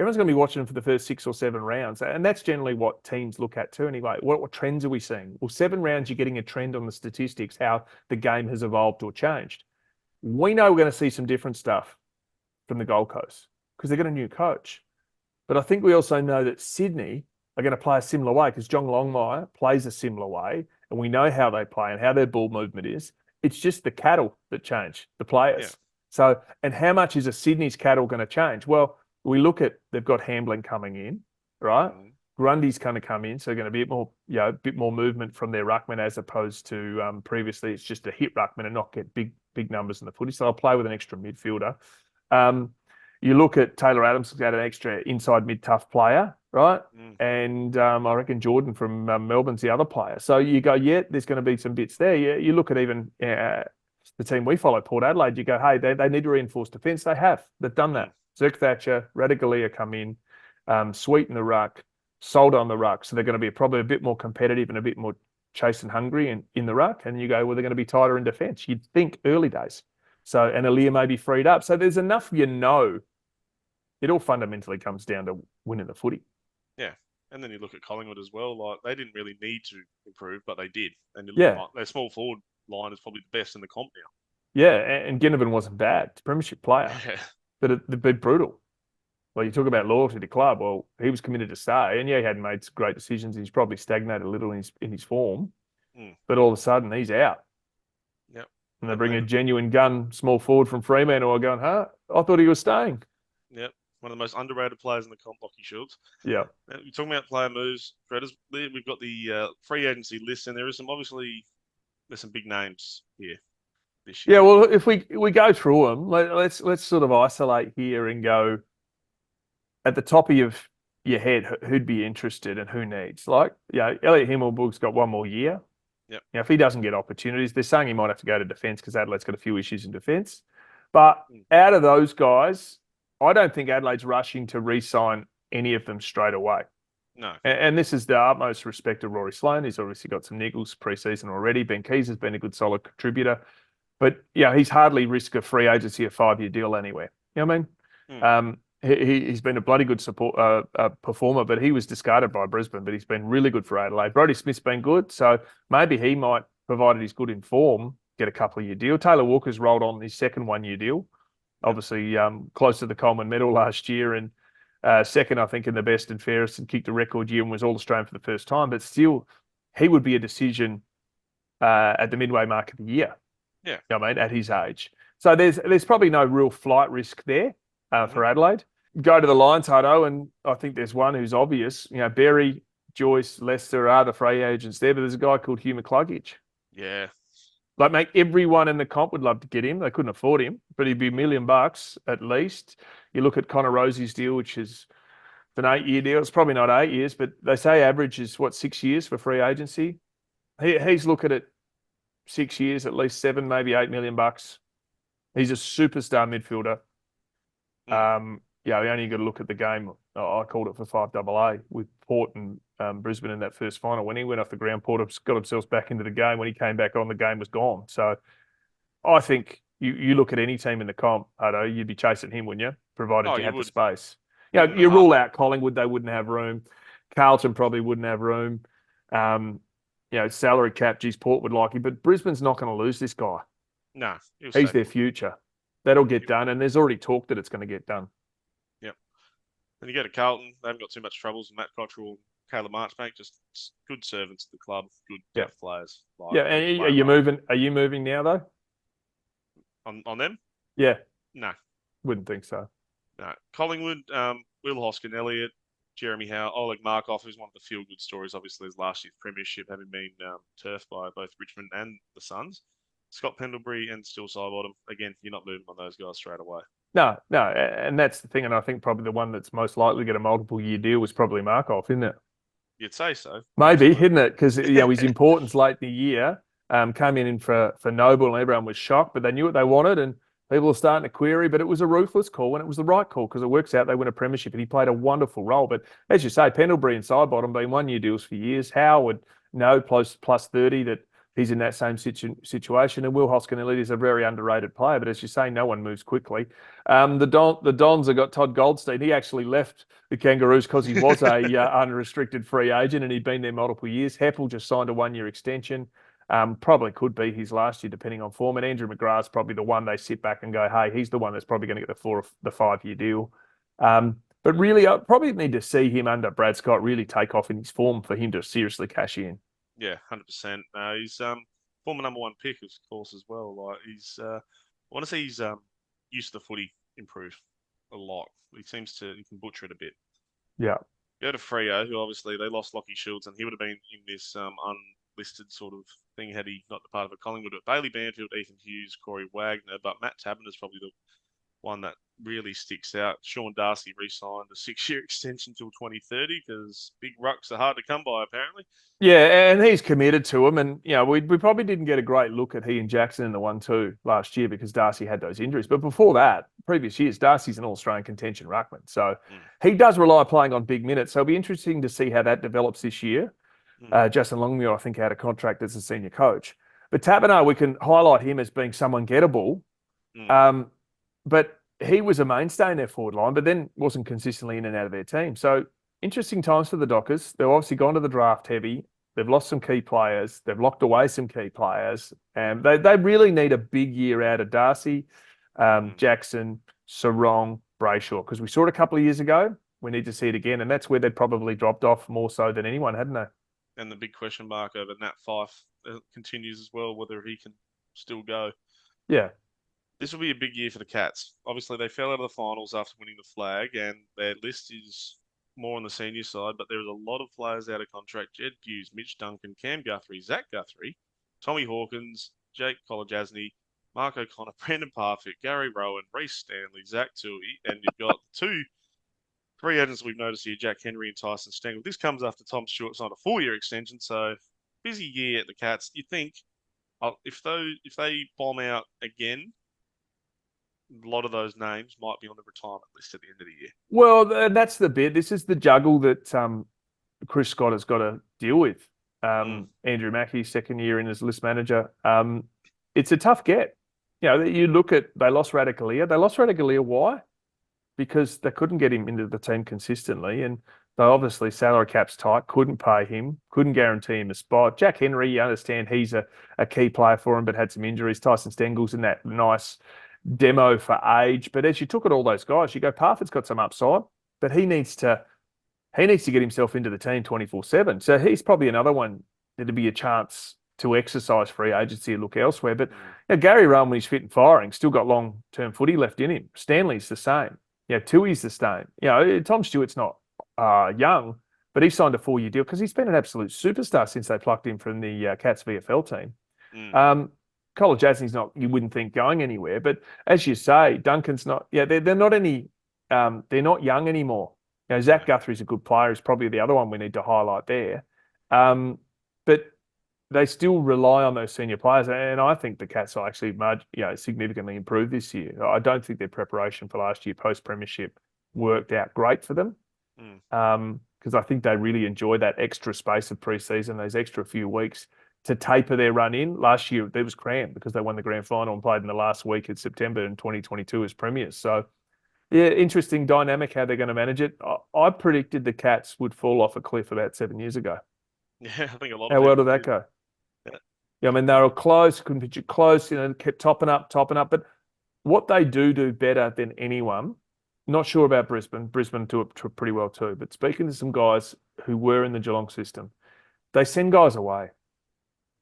everyone's going to be watching them for the first 6 or 7 rounds. And that's generally what teams look at too. Anyway, what trends are we seeing? Well, 7 rounds, you're getting a trend on the statistics, how the game has evolved or changed. We know we're going to see some different stuff from the Gold Coast because they've got a new coach. But I think we also know that Sydney are going to play a similar way because John Longmire plays a similar way, and we know how they play and how their ball movement is. It's just the cattle that change, the players. Yeah. So, and how much is a Sydney's cattle going to change? Well, we look at, they've got Hamblin coming in, right? Grundy's going to come in, so going to be a bit more movement from their ruckman as opposed to previously it's just a hit ruckman and not get big numbers in the footy. So I'll play with an extra midfielder. You look at Taylor Adams, got an extra inside mid-tough player, right? And I reckon Jordan from Melbourne's the other player. So you go, yeah, there's going to be some bits there. You look at even the team we follow, Port Adelaide, you go, hey, they need to reinforce defence. They have. They've done that. Zirk Thatcher, Radigalia come in, Sweet in the ruck, Sold on the ruck. So they're going to be probably a bit more competitive and a bit more chase and hungry in the ruck. And you go, well, they're going to be tighter in defence. You'd think early days. So, and Aaliyah may be freed up. So there's enough, it all fundamentally comes down to winning the footy. Yeah. And then you look at Collingwood as well. Like, they didn't really need to improve, but they did. And you look like their small forward line is probably the best in the comp now. Yeah, and Ginnivan wasn't bad. It's a premiership player. Yeah. But it'd be brutal. Well, you talk about loyalty to club. Well, he was committed to stay, and he hadn't made some great decisions. He's probably stagnated a little in his form. But all of a sudden, he's out. Yep. And they bring a genuine gun small forward from Fremantle. I'm going, huh? I thought he was staying. Yep. One of the most underrated players in the comp, Lockie Shields. Yeah. Now, we're talking about player moves. We've got the free agency list, and there's some big names here this year. Yeah, well, if we go through them, let's sort of isolate here and go at the top of your head, who'd be interested and who needs. Like, Elliot Himmelberg's got 1 more year. Yep. Now, if he doesn't get opportunities, they're saying he might have to go to defence because Adelaide's got a few issues in defence. But out of those guys, I don't think Adelaide's rushing to re-sign any of them straight away. No. And this is the utmost respect of Rory Sloane. He's obviously got some niggles pre-season already. Ben Keys has been a good, solid contributor. But, he's hardly risk a free agency, a 5-year deal anywhere. You know what I mean? He's been a bloody good performer, but he was discarded by Brisbane, but he's been really good for Adelaide. Brodie Smith's been good, so maybe he might, provided he's good in form, get a couple-of-year deal. Taylor Walker's rolled on his second 1-year deal. Obviously, close to the Coleman medal last year and second, I think, in the best and fairest and kicked a record year and was All-Australian for the first time. But still, he would be a decision at the midway mark of the year. Yeah. You know what I mean, at his age. So there's probably no real flight risk there for Adelaide. Go to the Lions, Hutto, and I think there's one who's obvious. Berry, Joyce, Lester are the free agents there, but there's a guy called Hugh McCluggage. Yeah. Like, mate, everyone in the comp would love to get him. They couldn't afford him, but he'd be $1 million at least. You look at Connor Rosie's deal, which is an 8-year deal. It's probably not 8 years, but they say average is, 6 years for free agency. He's looking at 6 years, at least 7, maybe $8 million. He's a superstar midfielder. You only got to look at the game. I called it for 5AA with Port and Brisbane in that first final. When he went off the ground, Port got themselves back into the game. When he came back on, the game was gone. So I think you look at any team in the comp, Hutto, you'd be chasing him, wouldn't you? Provided you had the space. You rule out Collingwood, they wouldn't have room. Carlton probably wouldn't have room. Salary cap, geez, Port would like him. But Brisbane's not going to lose this guy. No. He's their future. That'll get done, and there's already talk that it's going to get done. Yep. Then you go to Carlton. They haven't got too much troubles with Matt Cottrell, Caleb Marchbank, just good servants to the club, good depth players. And are you moving? Are you moving now though? On them? Yeah. No. Wouldn't think so. No. Collingwood, Will Hoskin, Elliott, Jeremy Howe, Oleg Markov, who's one of the feel-good stories, obviously, is last year's premiership, having been turfed by both Richmond and the Suns. Scott Pendlebury and Still Sidebottom. Again, you're not moving on those guys straight away. No, and that's the thing. And I think probably the one that's most likely to get a multiple-year deal was probably Markov, isn't it? You'd say so. Maybe, isn't it? Because his importance late in the year came in for Noble, and everyone was shocked, but they knew what they wanted, and people were starting to query. But it was a ruthless call, and it was the right call because it works out they win a premiership, and he played a wonderful role. But as you say, Pendlebury and Sidebottom been 1-year deals for years. Howard, plus 30 that he's in that same situation. And Will Hoskin-Elliott is a very underrated player, but as you say, no one moves quickly. The Dons have got Todd Goldstein. He actually left the Kangaroos because he was a unrestricted free agent and he'd been there multiple years. Heppel just signed a 1-year extension. Probably could be his last year, depending on form. And Andrew McGrath's probably the one they sit back and go, hey, he's the one that's probably going to get the 5-year deal. But really, I probably need to see him under Brad Scott really take off in his form for him to seriously cash in. Yeah, 100%. He's former number 1 pick, of course, as well. Like I want to see his use of the footy improve a lot. He can butcher it a bit. Yeah. Go to Freo, who obviously they lost Lockie Shields, and he would have been in this unlisted sort of thing had he not departed for Collingwood. But Bailey Banfield, Ethan Hughes, Corey Wagner, but Matt Taberner is probably the one that really sticks out. Sean Darcy re-signed a 6-year extension till 2030 because big rucks are hard to come by, apparently. Yeah, and he's committed to him. And, we probably didn't get a great look at he and Jackson in the 1-2 last year because Darcy had those injuries. But before that, previous years, Darcy's an All-Australian contention ruckman. So he does rely playing on big minutes. So it'll be interesting to see how that develops this year. Justin Longmuir, I think, out of contract as a senior coach. But Taberner, we can highlight him as being someone gettable. But he was a mainstay in their forward line, but then wasn't consistently in and out of their team. So interesting times for the Dockers. They've obviously gone to the draft heavy. They've lost some key players. They've locked away some key players. And they really need a big year out of Darcy, Jackson, Sarong, Brayshaw, because we saw it a couple of years ago. We need to see it again. And that's where they'd probably dropped off more so than anyone, hadn't they? And the big question mark over Nat Fyfe continues as well, whether he can still go. Yeah. This will be a big year for the Cats. Obviously, they fell out of the finals after winning the flag, and their list is more on the senior side, but there's a lot of players out of contract. Jed Hughes, Mitch Duncan, Cam Guthrie, Zach Guthrie, Tommy Hawkins, Jake Kolodjasny, Mark O'Connor, Brandon Parfitt, Gary Rowan, Reece Stanley, Zach Tui, and you've got three agents we've noticed here, Jack Henry and Tyson Stengel. This comes after Tom Stewart signed a 4-year extension, so busy year at the Cats. You think if they bomb out again, a lot of those names might be on the retirement list at the end of the year. Well, that's the bit. This is the juggle that Chris Scott has got to deal with. Andrew Mackey, 2nd year in as list manager. It's a tough get. You look at, they lost Radicalea. They lost Radicalea. Why? Because they couldn't get him into the team consistently. And they obviously, salary cap's tight, couldn't pay him, couldn't guarantee him a spot. Jack Henry, you understand he's a key player for him, but had some injuries. Tyson Stengel's in that nice demo for age. But as you took at all those guys, you go, Parfitt's got some upside, but he needs to get himself into the team 24/7. So he's probably another one that'd be a chance to exercise free agency and look elsewhere. But Gary Rowan, when he's fit and firing, still got long-term footy left in him. Stanley's the same. Tui's the same. Tom Stewart's not young, but he signed a 4-year deal because he's been an absolute superstar since they plucked him from the Cats VFL team. Kolodjasny's not, you wouldn't think, going anywhere. But as you say, Duncan's not, they're not they're not young anymore. Zach Guthrie's a good player. He's probably the other one we need to highlight there. But they still rely on those senior players. And I think the Cats will actually significantly improve this year. I don't think their preparation for last year post-premiership worked out great for them. Because I think they really enjoyed that extra space of pre-season, those extra few weeks to taper their run in. Last year, there was crammed because they won the grand final and played in the last week of September in 2022 as premiers. So, interesting dynamic how they're going to manage it. I predicted the Cats would fall off a cliff about 7 years ago. Yeah, I think a lot. How well did that go? I mean, they were close, couldn't pitch it close, kept topping up. But what they do better than anyone, not sure about Brisbane. Brisbane do it pretty well too. But speaking to some guys who were in the Geelong system, they send guys away.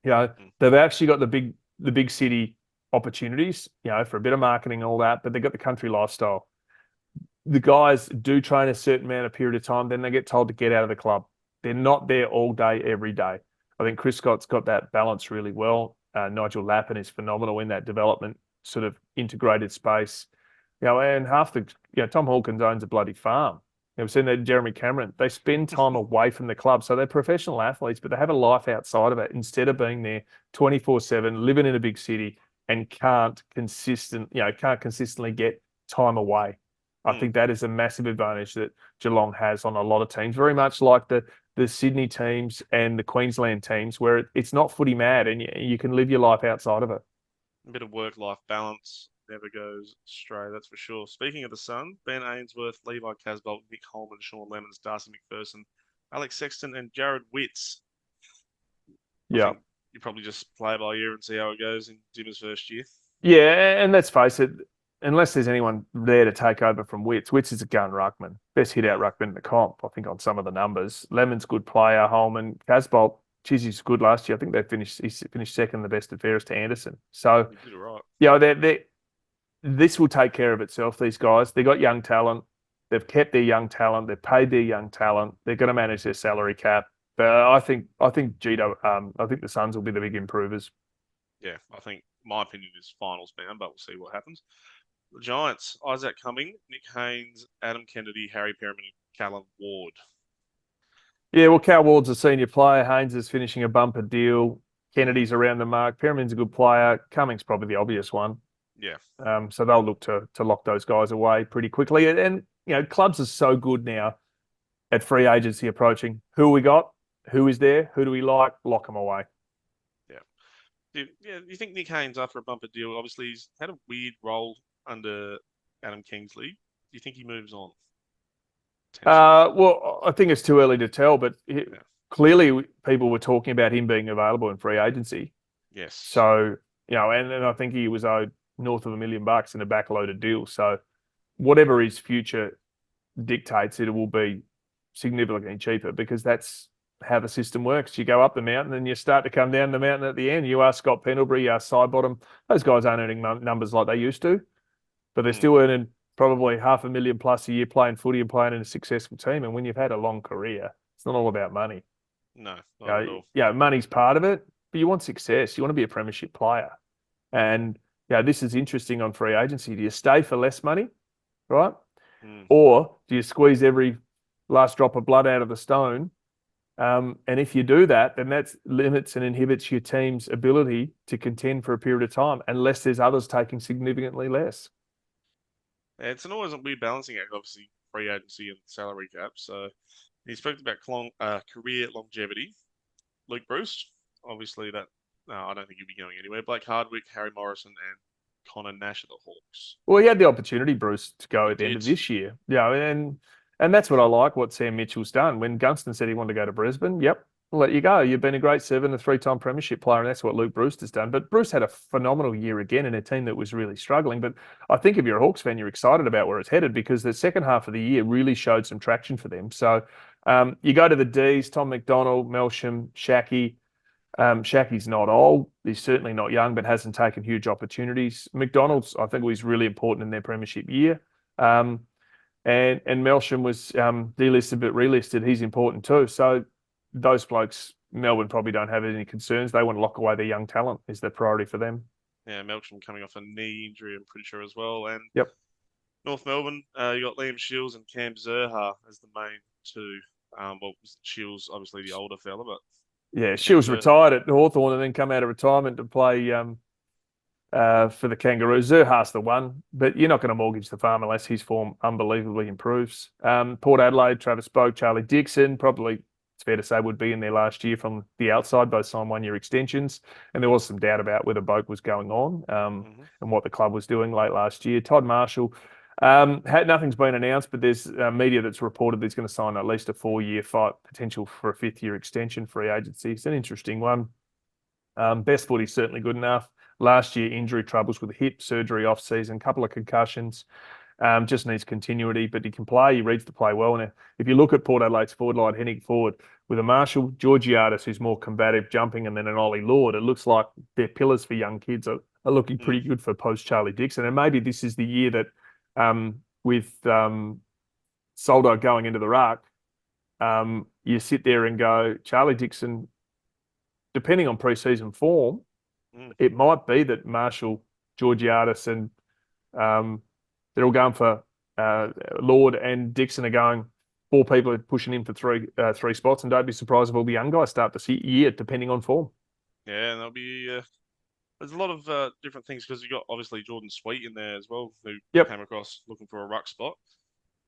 They've actually got the big city opportunities, for a bit of marketing and all that, but they've got the country lifestyle. The guys do train a certain amount of period of time, then they get told to get out of the club. They're not there all day, every day. I think Chris Scott's got that balance really well. Nigel Lappin is phenomenal in that development sort of integrated space. And half Tom Hawkins owns a bloody farm. We've seen that Jeremy Cameron. They spend time away from the club. So they're professional athletes, but they have a life outside of it instead of being there 24/7, living in a big city and can't consistently get time away. I think that is a massive advantage that Geelong has on a lot of teams, very much like the the Sydney teams and the Queensland teams where it's not footy mad and you can live your life outside of it. A bit of work-life balance never goes astray, that's for sure. Speaking of the Sun, Ben Ainsworth, Levi Casbolt, Nick Holman, Sean Lemons, Darcy McPherson, Alex Sexton, and Jared Witts. I think you probably just play it by ear and see how it goes in Zimmer's first year. Yeah, and let's face it, unless there's anyone there to take over from Witts, Witts is a gun ruckman. Best hit-out ruckman in the comp, I think, on some of the numbers. Lemon's good player, Holman. Casbolt, geez, he's good last year. I think he finished second, the best and fairest to Anderson. So, You did it right. this will take care of itself, these guys. They got young talent. They've kept their young talent. They've paid their young talent. They're going to manage their salary cap. But I think Gito, I think the Suns will be the big improvers. Yeah, I think my opinion is finals bound, but we'll see what happens. The Giants, Isaac Cumming, Nick Haynes, Adam Kennedy, Harry Perriman, and Callum Ward. Yeah, well, Cal Ward's a senior player. Haynes is finishing a bumper deal. Kennedy's around the mark. Perriman's a good player. Cumming's probably the obvious one. Yeah. So they'll look to lock those guys away pretty quickly. And clubs are so good now at free agency approaching. Who we got? Who is there? Who do we like? Lock them away. You think Nick Haynes, after a bumper deal, obviously he's had a weird role under Adam Kingsley. Do you think he moves on? Well, I think it's too early to tell, but clearly people were talking about him being available in free agency. Yes. So, and I think he was owed north of $1 million in a backloaded deal. So whatever his future dictates, it will be significantly cheaper because that's how the system works. You go up the mountain and you start to come down the mountain at the end. You are Scott Pendlebury, you are Sidebottom. Those guys aren't earning numbers like they used to, but they're still earning probably $500,000 plus a year playing footy and playing in a successful team. And when you've had a long career, it's not all about money. No, not at all. Yeah, money's part of it, but you want success. You want to be a premiership player. And this is interesting on free agency. Do you stay for less money, right? Or do you squeeze every last drop of blood out of the stone? And if you do that, then that limits and inhibits your team's ability to contend for a period of time, unless there's others taking significantly less. It's always a weird balancing act, obviously, free agency and salary cap. So he spoke about career longevity. Luke Bruce, obviously I don't think he'll be going anywhere. Blake Hardwick, Harry Morrison, and Connor Nash of the Hawks. Well, he had the opportunity, Bruce, to go at the end of this year. And that's what I like, what Sam Mitchell's done. When Gunston said he wanted to go to Brisbane, yep, we'll let you go. You've been a great 7 and 3-time premiership player, and that's what Luke Bruce has done. But Bruce had a phenomenal year again in a team that was really struggling. But I think if you're a Hawks fan, you're excited about where it's headed because the second half of the year really showed some traction for them. So you go to the Ds, Tom McDonald, Melsham, Shackey. Shackey's not old. He's certainly not young, but hasn't taken huge opportunities. McDonald's, I think, was really important in their premiership year. And Melsham was delisted but relisted. He's important too. So those blokes, Melbourne probably don't have any concerns. They want to lock away their young talent is the priority for them. Yeah, Melsham coming off a knee injury, I'm pretty sure as well. And North Melbourne, you got Liam Shields and Cam Zerha as the main two. Shields, obviously the older fella, but Shields retired at Hawthorn and then come out of retirement to play for the Kangaroos. Zerha's the one, but you're not going to mortgage the farm unless his form unbelievably improves. Port Adelaide, Travis Boak, Charlie Dixon, probably it's fair to say would be in there last year from the outside, both signed 1-year extensions. And there was some doubt about whether Boak was going on and what the club was doing late last year. Todd Marshall, nothing's been announced, but there's media that's reported he's going to sign at least a 4-year fight, potential for a 5th-year extension free agency. It's an interesting one. Best Footy's certainly good enough. Last year, injury troubles with a hip, surgery off-season, couple of concussions. Just needs continuity, but he can play. He reads the play well. And if you look at Port Adelaide's forward line heading forward with a Marshall, Georgiadis, who's more combative, jumping, and then an Ollie Lord, it looks like their pillars for young kids are looking pretty good for post-Charlie Dixon. And maybe this is the year that with Soldo going into the ruck, you sit there and go, Charlie Dixon, depending on pre-season form, it might be that Marshall, Georgiadis, and they're all going for Lord and Dixon are going. 4 people are pushing him for three spots, and don't be surprised if all the young guys start this year, depending on form. Yeah, and there'll be there's a lot of different things because you got obviously Jordan Sweet in there as well, who came across looking for a ruck spot.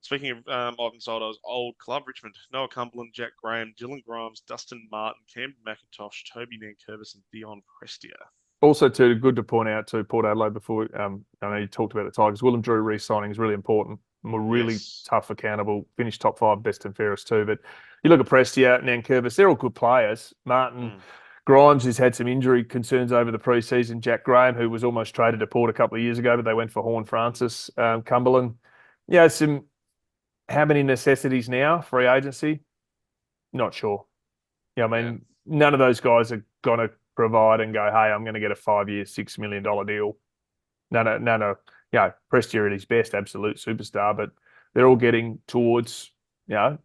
Speaking of Ivan Soldo's old club, Richmond, Noah Cumberland, Jack Graham, Dylan Grimes, Dustin Martin, Camden McIntosh, Toby Nankervis, and Dion Prestia. Also, too, good to point out to Port Adelaide before, I know you talked about the Tigers. Willem Drew re-signing is really important. And we're really tough, accountable, finished top 5, best and fairest too. But you look at Prestia, Nankervis, they're all good players. Martin, Grimes has had some injury concerns over the preseason. Jack Graham, who was almost traded to Port a couple of years ago, but they went for Horn Francis. Cumberland, how many necessities now? Free agency? Not sure. None of those guys are going to provide and go, hey, I'm going to get a 5-year, $6 million deal. No. Prestia at his best, absolute superstar, but they're all getting towards,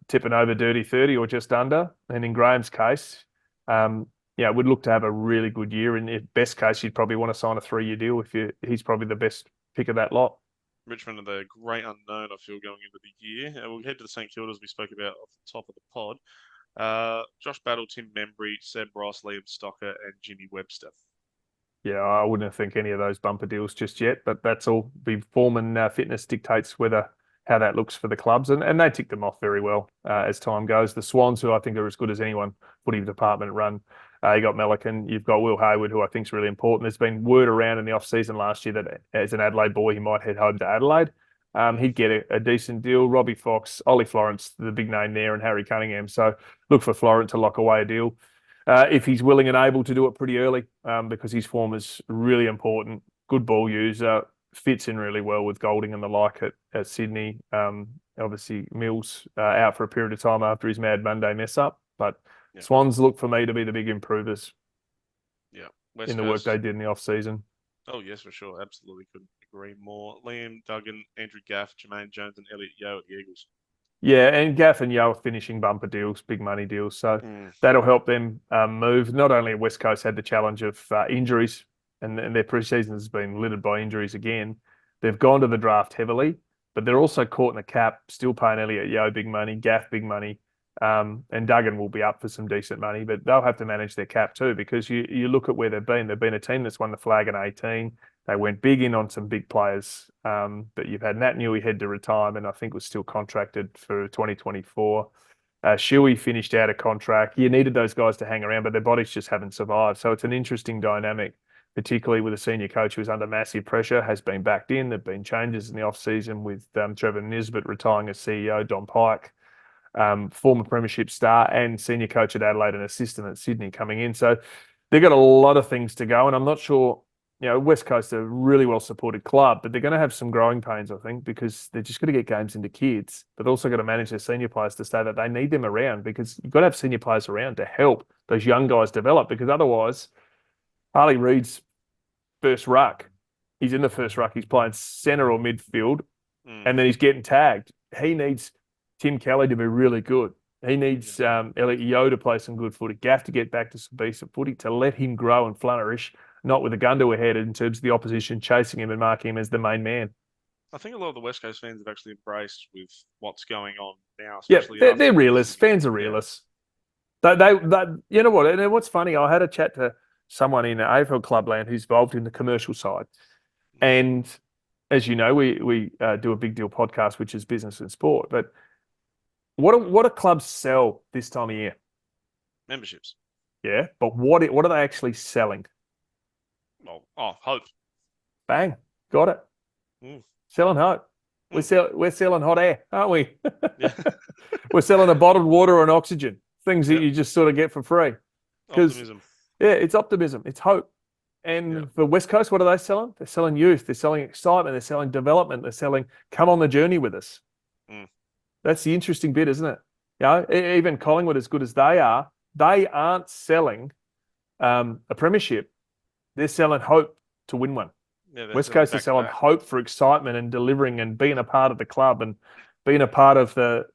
tipping over dirty 30 or just under. And in Graham's case, would look to have a really good year. And in best case, you'd probably want to sign a 3-year deal he's probably the best pick of that lot. Richmond are the great unknown, I feel, going into the year. We'll head to the St Kilda as we spoke about off the top of the pod. Josh Battle, Tim Membry, Seb Ross, Liam Stocker, and Jimmy Webster. Yeah, I wouldn't think any of those bumper deals just yet, but that's all. Form and fitness dictates how that looks for the clubs, and they tick them off very well as time goes. The Swans, who I think are as good as anyone footy department run, you got Melican, you've got Will Hayward, who I think is really important. There's been word around in the off-season last year that as an Adelaide boy, he might head home to Adelaide. He'd get a decent deal. Robbie Fox, Ollie Florence, the big name there, and Harry Cunningham. So look for Florence to lock away a deal if he's willing and able to do it pretty early, because his form is really important. Good ball user, fits in really well with Golding and the like at Sydney. Obviously, Mills out for a period of time after his Mad Monday mess up, but Swans look for me to be the big improvers. Yeah, in the work they did in the off season. Oh yes, for sure, absolutely, couldn't agree more. Liam Duggan, Andrew Gaff, Jermaine Jones, and Elliot Yeo at the Eagles. Yeah, and Gaff and Yeo are finishing bumper deals, big money deals, so that'll help them move. Not only West Coast had the challenge of injuries, and their preseason has been littered by injuries again. They've gone to the draft heavily, but they're also caught in the cap, still paying Elliot Yeo big money, Gaff big money, and Duggan will be up for some decent money, but they'll have to manage their cap too, because you look at where they've been. They've been a team that's won the flag in 18. They went big in on some big players, but you've had Nat Newey head to retirement. I think was still contracted for 2024. Shuey finished out of contract. You needed those guys to hang around, but their bodies just haven't survived. So it's an interesting dynamic, particularly with a senior coach who's under massive pressure, has been backed in. There've been changes in the off-season with Trevor Nisbet retiring as CEO, Don Pike, former premiership star and senior coach at Adelaide and assistant at Sydney coming in. So they've got a lot of things to go, and I'm not sure, West Coast are a really well-supported club, but they're going to have some growing pains, I think, because they're just going to get games into kids, but also got to manage their senior players to say that they need them around, because you've got to have senior players around to help those young guys develop, because otherwise Harley Reid's first ruck, he's in the first ruck, he's playing centre or midfield, and then he's getting tagged. He needs Tim Kelly to be really good. He needs Elliot Yeo to play some good footy, Gaff to get back to some decent footy, to let him grow and flourish, not with a gun to a head in terms of the opposition chasing him and marking him as the main man. I think a lot of the West Coast fans have actually embraced with what's going on now. Yeah, they're realists. Fans are realists. They, you know what? And what's funny, I had a chat to someone in AFL Clubland who's involved in the commercial side, and as you know, we do a big deal podcast, which is business and sport. But what do clubs sell this time of year? Memberships. Yeah, but what are they actually selling? Hope. Bang, got it. Selling hope. We're selling hot air, aren't we? Yeah. We're selling a bottled water and oxygen, things that you just sort of get for free. Optimism. Yeah, it's optimism. It's hope. And for West Coast, what are they selling? They're selling youth. They're selling excitement. They're selling development. They're selling come on the journey with us. That's the interesting bit, isn't it? Even Collingwood, as good as they aren't selling a premiership. They're selling hope to win one. Yeah, West Coast are selling hope for excitement and delivering and being a part of the club and being a part of the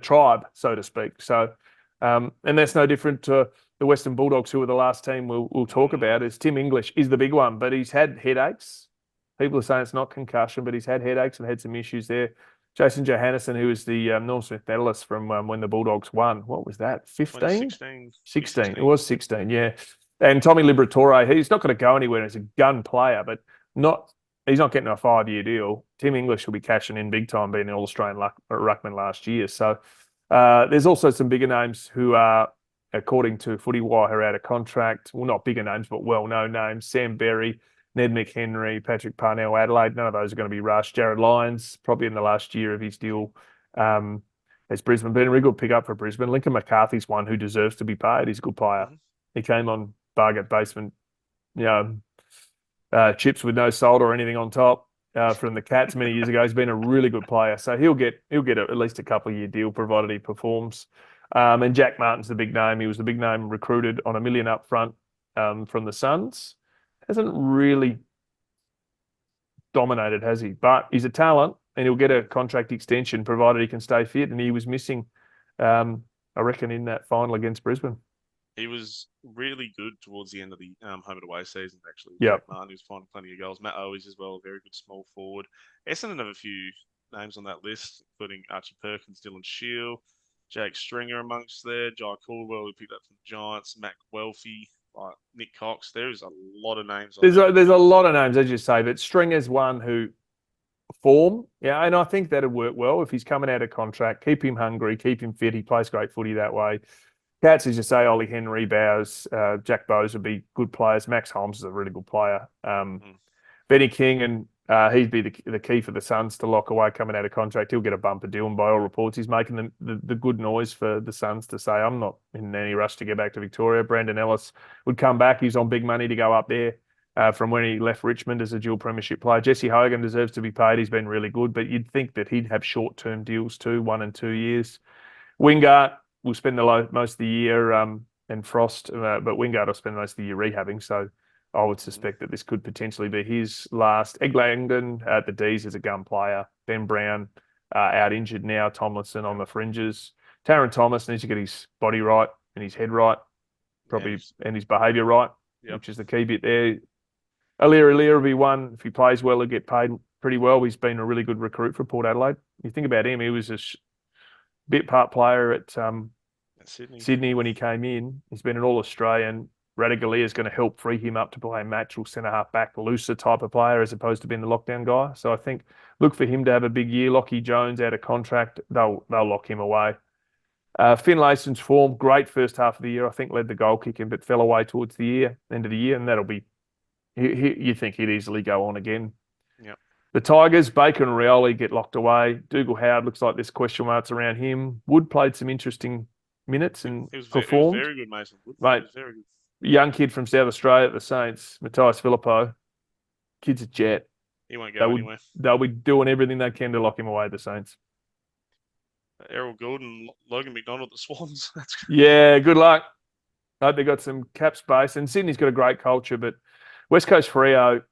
tribe, so to speak. So, and that's no different to the Western Bulldogs, who are the last team we'll talk about. Is Tim English is the big one, but he's had headaches. People are saying it's not concussion, but he's had headaches and had some issues there. Jason Johannesson, who was the Norm Smith medalist from when the Bulldogs won. What was that? 15? 16. It was 16, yeah. And Tommy Liberatore, he's not going to go anywhere as a gun player, but not he's not getting a 5-year deal. Tim English will be cashing in big time, being an All-Australian ruckman last year. So there's also some bigger names who are, according to Footy Wire, out of contract. Well, not bigger names, but well-known names. Sam Berry, Ned McHenry, Patrick Parnell, Adelaide. None of those are going to be rushed. Jared Lyons, probably in the last year of his deal. Has Brisbane been a really good pick-up for Brisbane? Lincoln McCarthy's one who deserves to be paid. He's a good player. Mhm. He came on bargain basement, chips with no salt or anything on top from the Cats many years ago. He's been a really good player. So he'll get at least a couple of year deal provided he performs. And Jack Martin's the big name. He was the big name recruited on $1 million up front from the Suns. Hasn't really dominated, has he? But he's a talent and he'll get a contract extension provided he can stay fit. And he was missing, I reckon, in that final against Brisbane. He was really good towards the end of the home and away season, actually. Yep. Jack Martin, he was finding plenty of goals. Matt Owies as well, a very good small forward. Essendon have a few names on that list, including Archie Perkins, Dylan Shield, Jake Stringer amongst there, Jai Caldwell, who picked up from the Giants, Mac Welfie, Nick Cox. There's a lot of names on there. There's a lot of names, as you say, but Stringer's one who form, and I think that'd work well if he's coming out of contract. Keep him hungry, keep him fit. He plays great footy that way. Cats, as you say, Ollie Henry, Bowers, Jack Bowes would be good players. Max Holmes is a really good player. Benny King, and he'd be the key for the Suns to lock away coming out of contract. He'll get a bumper deal, and by all reports, he's making the good noise for the Suns to say, I'm not in any rush to get back to Victoria. Brandon Ellis would come back. He's on big money to go up there from when he left Richmond as a dual premiership player. Jesse Hogan deserves to be paid. He's been really good, but you'd think that he'd have short-term deals too, 1 and 2 years. Wingard will spend most of the year, and Frost, but Wingard will spend most of the year rehabbing. So I would suspect that this could potentially be his last. Egg Langdon at the D's is a gun player. Ben Brown out injured now. Tomlinson on the fringes. Taron Thomas needs to get his body right and his head right, probably, and his behaviour right, which is the key bit there. Alir will be one. If he plays well, he'll get paid pretty well. He's been a really good recruit for Port Adelaide. You think about him, he was a bit part player at Sydney when he came in. He's been an All-Australian. Radaglia is going to help free him up to play a natural centre-half back, looser type of player as opposed to being the lockdown guy. So I think look for him to have a big year. Lockie Jones out of contract, they'll lock him away. Finlayson's form, great first half of the year. I think led the goal kicking, but fell away towards the end of the year, and that'll be. You think he'd easily go on again. Yeah. The Tigers, Baker and Rioli get locked away. Dougal Howard looks like there's question marks around him. Wood played some interesting minutes and performed. He was very good, Mason Wood. Mate, very good. Young kid from South Australia at the Saints, Matthias Filippo. Kid's a jet. He won't go anywhere. They'll be doing everything they can to lock him away at the Saints. Errol Goulden, Logan McDonald at the Swans. Yeah, good luck. I hope they got some cap space. And Sydney's got a great culture, but West Coast Freo,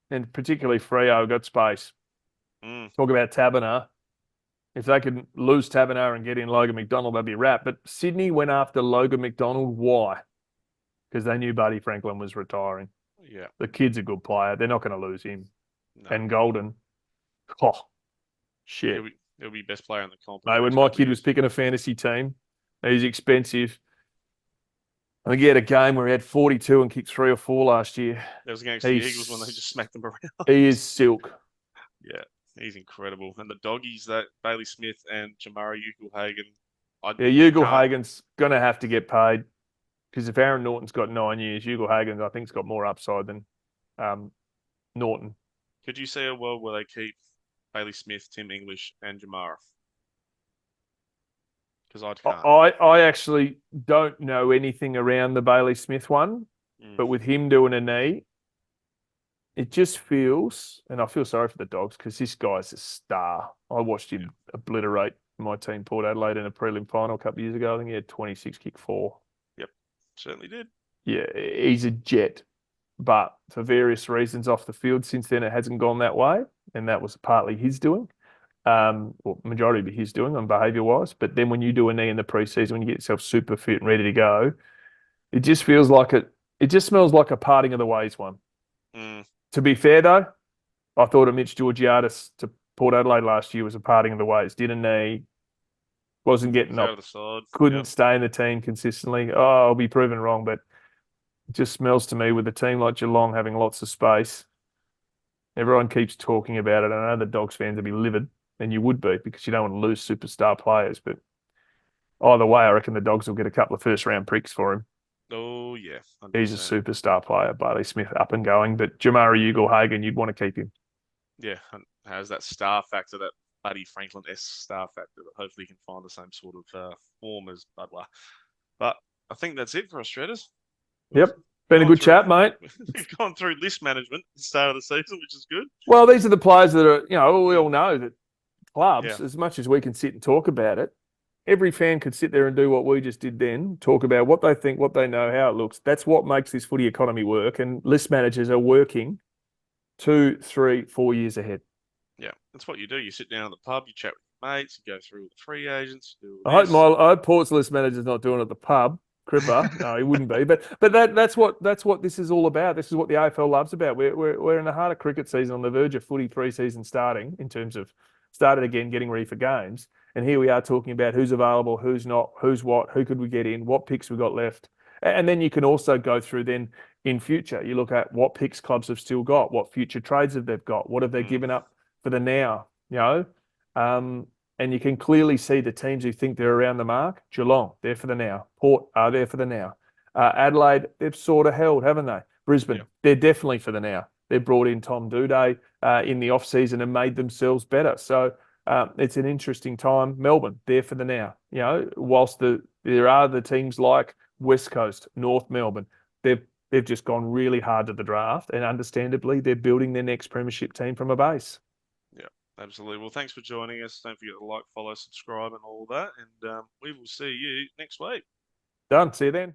and particularly Freo, got space. Talk about Taberner. If they could lose Taberner and get in Logan McDonald, that'd be wrapped. But Sydney went after Logan McDonald. Why? Because they knew Buddy Franklin was retiring. Yeah. The kid's a good player. They're not going to lose him. No. And Golden, shit. He'll be best player in the comp. Mate, when my kid was picking a fantasy team, he's expensive. I think he had a game where he had 42 and kicked 3 or 4 last year. That was against the Eagles when they just smacked them around. He is silk. Yeah, he's incredible. And the doggies, that Bailey Smith and Jamara Ugle-Hagen. Ugle-Hagen's going to have to get paid because if Aaron Norton's got 9 years, Ugle-Hagen, I think, has got more upside than Norton. Could you see a world where they keep Bailey Smith, Tim English, and Jamara? Because I can't. I actually don't know anything around the Bailey Smith one, but with him doing a knee, it just feels, and I feel sorry for the Dogs because this guy's a star. I watched him obliterate my team, Port Adelaide, in a prelim final a couple of years ago. I think he had 26, kick 4. Yep, certainly did. Yeah, he's a jet. But for various reasons off the field, since then it hasn't gone that way, and that was partly his doing. Well, majority of his doing on behaviour-wise. But then when you do a knee in the preseason, when you get yourself super fit and ready to go, it just feels like it just smells like a parting of the ways one. To be fair, though, I thought of Mitch Georgiadis to Port Adelaide last year was a parting of the ways. Did a knee, wasn't getting up, the side. couldn't stay in the team consistently. Oh, I'll be proven wrong, but it just smells to me with a team like Geelong having lots of space. Everyone keeps talking about it. I know the Dogs fans will be livid, and you would be because you don't want to lose superstar players. But either way, I reckon the Dogs will get a couple of first-round pricks for him. Oh yeah, He's a 100%. superstar player, Barley Smith, up and going. But Jamari Ugle-Hagan, you'd want to keep him. Yeah, and has that star factor, that Buddy Franklin-esque star factor that hopefully he can find the same sort of form as Budler. But I think that's it for us, Shredders. We've Yep. Been a gone good through- chat, mate. We've gone through list management at the start of the season, which is good. Well, these are the players that are, we all know that clubs, Yeah. as much as we can sit and talk about it, every fan could sit there and do what we just did then, talk about what they think, what they know, how it looks. That's what makes this footy economy work. And list managers are working 2, 3, 4 years ahead. Yeah, that's what you do. You sit down at the pub, you chat with your mates, you go through the free agents, you do I all hope this. I hope Port's list manager's not doing it at the pub. Cripper, no, he wouldn't be. But that's what this is all about. This is what the AFL loves about. We're in the heart of cricket season, on the verge of footy pre-season starting, in terms of started again, getting ready for games. And here we are talking about who's available, who's not, who's what, who could we get in, what picks we got left. And then you can also go through then in future. You look at what picks clubs have still got, what future trades have they got, what have they given up for the now, and you can clearly see the teams who think they're around the mark. Geelong, they're for the now. Port are there for the now. Adelaide, they've sort of held, haven't they? Brisbane, they're definitely for the now. They've brought in Tom Doedee in the off-season and made themselves better. So it's an interesting time. Melbourne, they're for the now. Whilst there are the teams like West Coast, North Melbourne, they've just gone really hard to the draft, and understandably, they're building their next premiership team from a base. Absolutely. Well, thanks for joining us. Don't forget to like, follow, subscribe, and all that. And we will see you next week. Done. See you then.